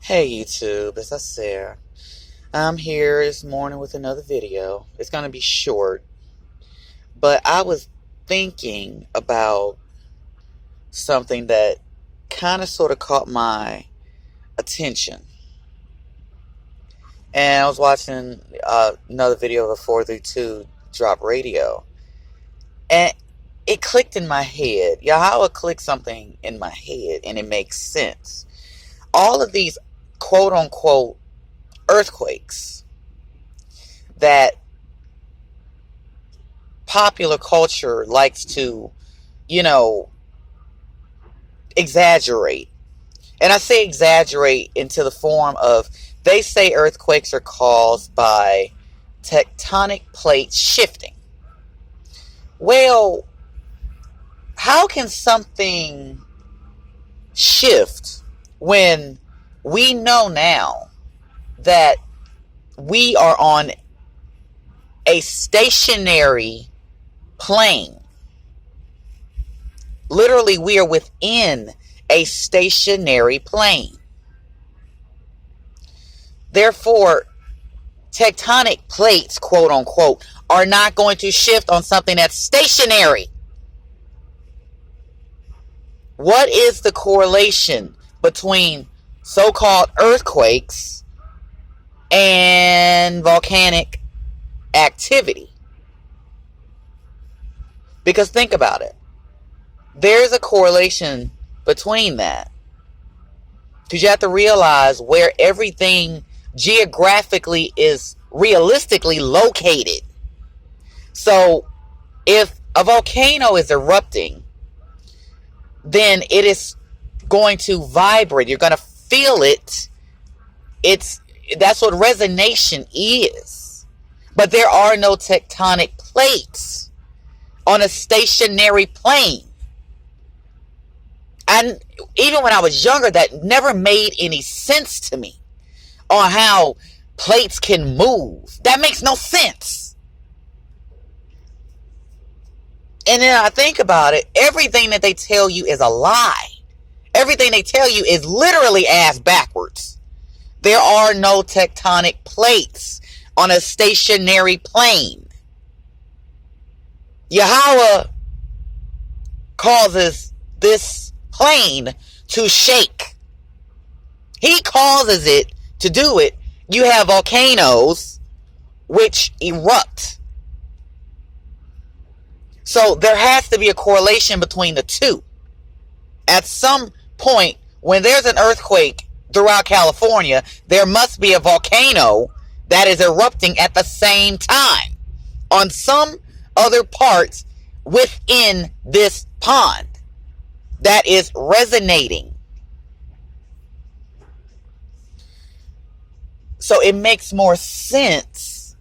Hey YouTube, it's Asa'r. I'm here this morning with another video. It's going to be short, but I was thinking about something that kind of sort of caught my attention. And I was watching another video of the 432 drop radio. And it clicked in my head. Yeah, how it clicked something in my head and it makes sense. All of these quote-unquote earthquakes that popular culture likes to, exaggerate. And I say exaggerate into the form of, they say earthquakes are caused by tectonic plates shifting. Well, how can something shift when we know now that we are on a stationary plane? Literally, we are within a stationary plane. Therefore, tectonic plates, quote unquote, are not going to shift on something that's stationary. What is the correlation between so-called earthquakes and volcanic activity? Because think about it. There's a correlation between that. Because you have to realize where everything geographically is realistically located. So if a volcano is erupting, then it is going to vibrate. You're going to feel it. That's what resonation is. But there are no tectonic plates on a stationary plane. And even when I was younger, that never made any sense to me on how plates can move. That makes no sense. And then I think about it, everything that they tell you is a lie. Everything they tell you is literally ass backwards. There are no tectonic plates on a stationary plane. Yahweh causes this plane to shake. He causes it to do it. You have volcanoes which erupt. So there has to be a correlation between the two. At some point, when there's an earthquake throughout California, there must be a volcano that is erupting at the same time on some other parts within this pond that is resonating. So it makes more sense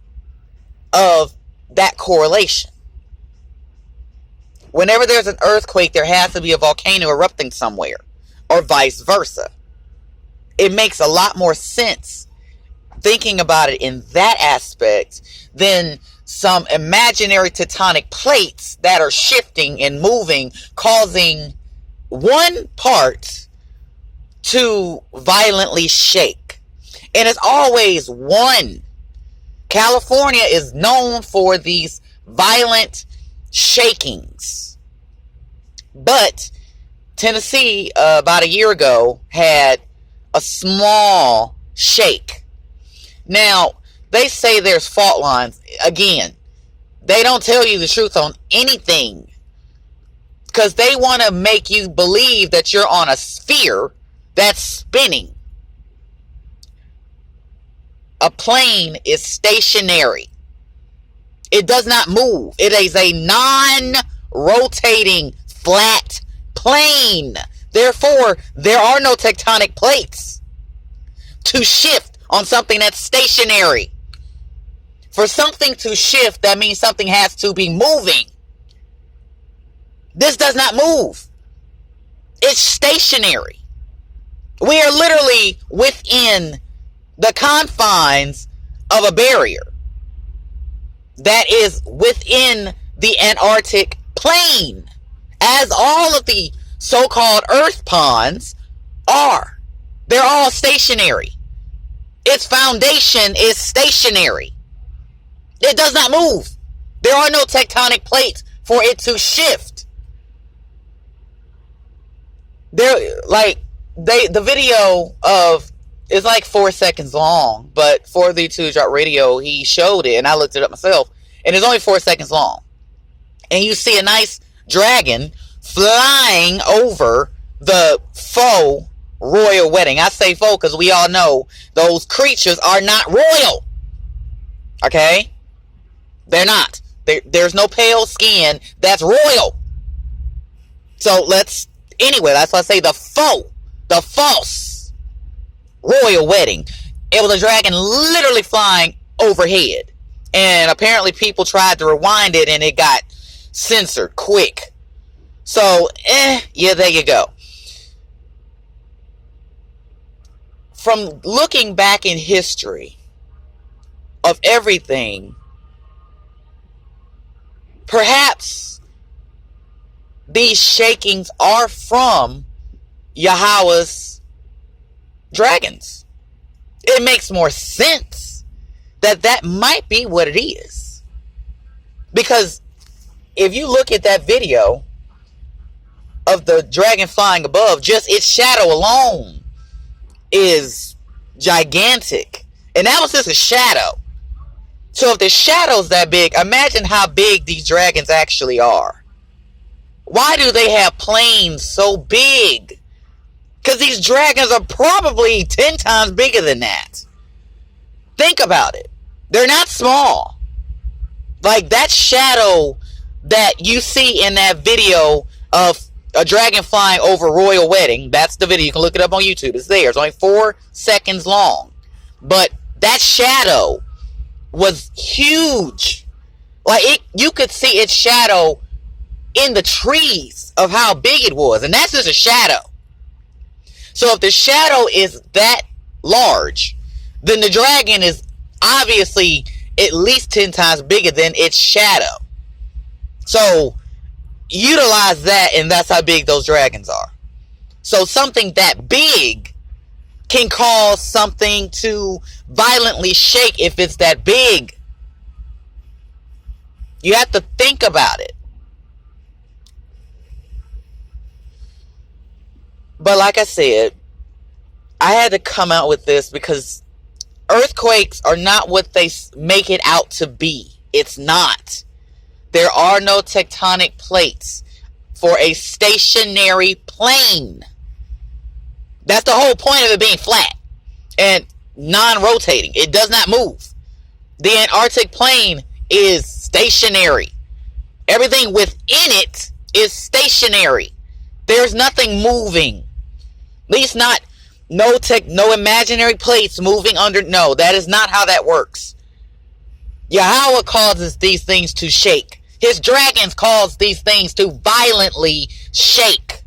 of that correlation. Whenever there's an earthquake, there has to be a volcano erupting somewhere, or vice versa. It makes a lot more sense thinking about it in that aspect than some imaginary tectonic plates that are shifting and moving, causing one part to violently shake. And it's always one. California is known for these violent shakings. But Tennessee, about a year ago, had a small shake. Now, they say there's fault lines. Again, they don't tell you the truth on anything, because they want to make you believe that you're on a sphere that's spinning. A plane is stationary. It does not move. It is a non-rotating flat plane. Therefore, there are no tectonic plates to shift on something that's stationary. For something to shift, that means something has to be moving. This does not move. It's stationary. We are literally within the confines of a barrier that is within the Antarctic plane, as all of the so-called earth ponds are. They're all stationary. Its foundation is stationary. It does not move. There are no tectonic plates for it to shift. The video of it's like 4 seconds long, but for the 2 Drop Radio, he showed it, and I looked it up myself, and it's only 4 seconds long. And you see a nice dragon flying over the faux royal wedding. I say faux because we all know those creatures are not royal. Okay? They're not. There's no pale skin that's royal. So anyway, that's why I say the false royal wedding. It was a dragon literally flying overhead. And apparently people tried to rewind it and it got censored quick. So, yeah, there you go. From looking back in history of everything, perhaps these shakings are from Yahweh's dragons. It makes more sense that might be what it is. Because if you look at that video of the dragon flying above, just its shadow alone is gigantic. And that was just a shadow. So if the shadow's that big, imagine how big these dragons actually are. Why do they have planes so big? Because these dragons are probably 10 times bigger than that. Think about it. They're not small. Like that shadow that you see in that video of a dragon flying over royal wedding. That's the video. You can look it up on YouTube. It's there. It's only 4 seconds long. But that shadow was huge. Like you could see its shadow in the trees of how big it was. And that's just a shadow. So if the shadow is that large, then the dragon is obviously at least 10 times bigger than its shadow. So utilize that, and that's how big those dragons are. So something that big can cause something to violently shake if it's that big. You have to think about it. But like I said, I had to come out with this because earthquakes are not what they make it out to be. It's not. There are no tectonic plates for a stationary plane. That's the whole point of it being flat and non-rotating. It does not move. The Antarctic plane is stationary. Everything within it is stationary. There's nothing moving. At least not no imaginary plates moving under. No, that is not how that works. Yahweh causes these things to shake. His dragons cause these things to violently shake.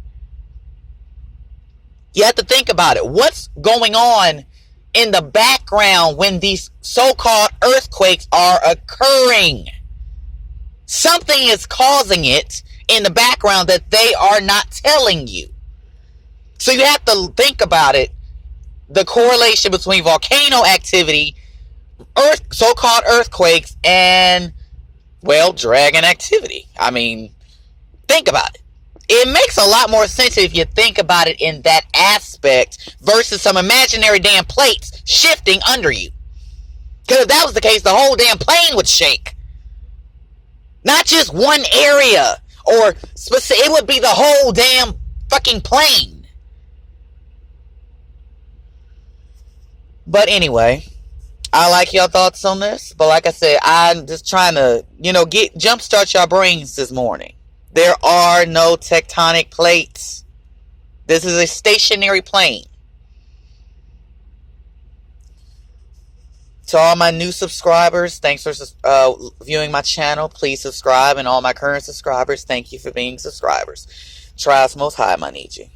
You have to think about it. What's going on in the background when these so-called earthquakes are occurring? Something is causing it in the background that they are not telling you. So you have to think about it. The correlation between volcano activity, so-called earthquakes, and, well, dragon activity. I mean, think about it. It makes a lot more sense if you think about it in that aspect versus some imaginary damn plates shifting under you. Because if that was the case, the whole damn plane would shake. Not just one area, or specific, it would be the whole damn fucking plane. But I like your thoughts on this. But like I said, I'm just trying to, jumpstart your brains this morning. There are no tectonic plates. This is a stationary plane. To all my new subscribers, thanks for viewing my channel. Please subscribe. And all my current subscribers, thank you for being subscribers. Try us most high, I need you.